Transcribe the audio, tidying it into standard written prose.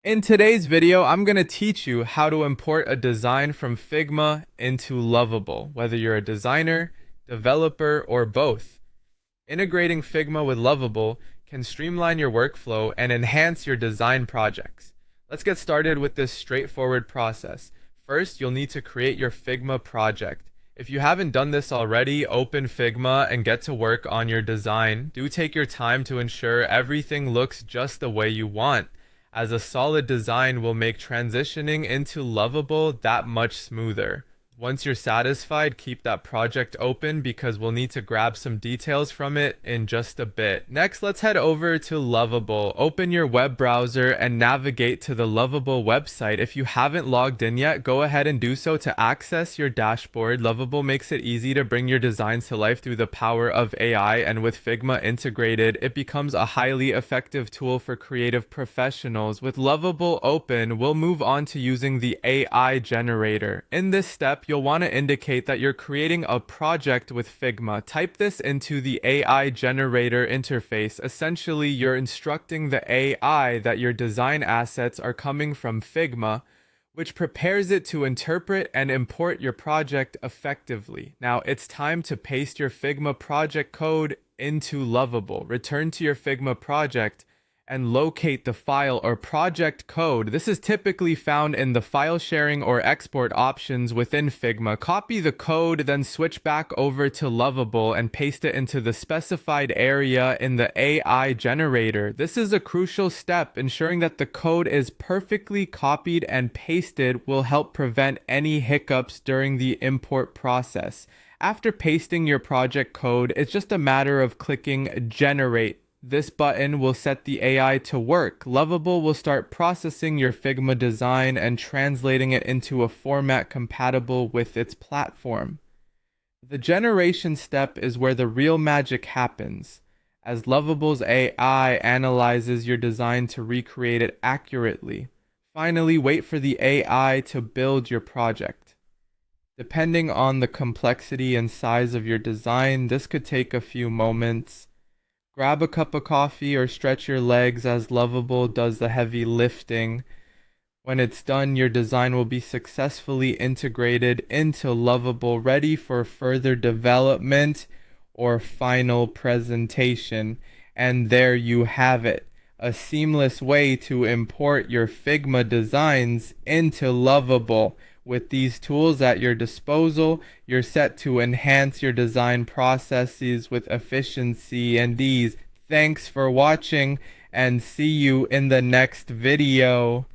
In today's video, I'm going to teach you how to import a design from Figma into Lovable, whether you're a designer, developer, or both. Integrating Figma with Lovable can streamline your workflow and enhance your design projects. Let's get started with this straightforward process. First, you'll need to create your Figma project. If you haven't done this already, open Figma and get to work on your design. Do take your time to ensure everything looks just the way you want, as a solid design will make transitioning into Lovable that much smoother. Once you're satisfied, keep that project open because we'll need to grab some details from it in just a bit. Next, let's head over to Lovable. Open your web browser and navigate to the Lovable website. If you haven't logged in yet, go ahead and do so to access your dashboard. Lovable makes it easy to bring your designs to life through the power of AI, and with Figma integrated, it becomes a highly effective tool for creative professionals. With Lovable open, we'll move on to using the AI generator. In this step, you'll want to indicate that you're creating a project with Figma. Type this into the AI generator interface. Essentially, you're instructing the AI that your design assets are coming from Figma, which prepares it to interpret and import your project effectively. Now, it's time to paste your Figma project code into Lovable. Return to your Figma project and locate the file or project code. This is typically found in the file sharing or export options within Figma. Copy the code, then switch back over to Lovable and paste it into the specified area in the AI generator. This is a crucial step. Ensuring that the code is perfectly copied and pasted will help prevent any hiccups during the import process. After pasting your project code, it's just a matter of clicking Generate. This button will set the AI to work. Lovable will start processing your Figma design and translating it into a format compatible with its platform. The generation step is where the real magic happens, as Lovable's AI analyzes your design to recreate it accurately. Finally, wait for the AI to build your project. Depending on the complexity and size of your design, this could take a few moments. Grab a cup of coffee or stretch your legs as Lovable does the heavy lifting. When it's done, your design will be successfully integrated into Lovable, ready for further development or final presentation. And there you have it, a seamless way to import your Figma designs into Lovable. With these tools at your disposal, you're set to enhance your design processes with efficiency and ease. Thanks for watching, and see you in the next video.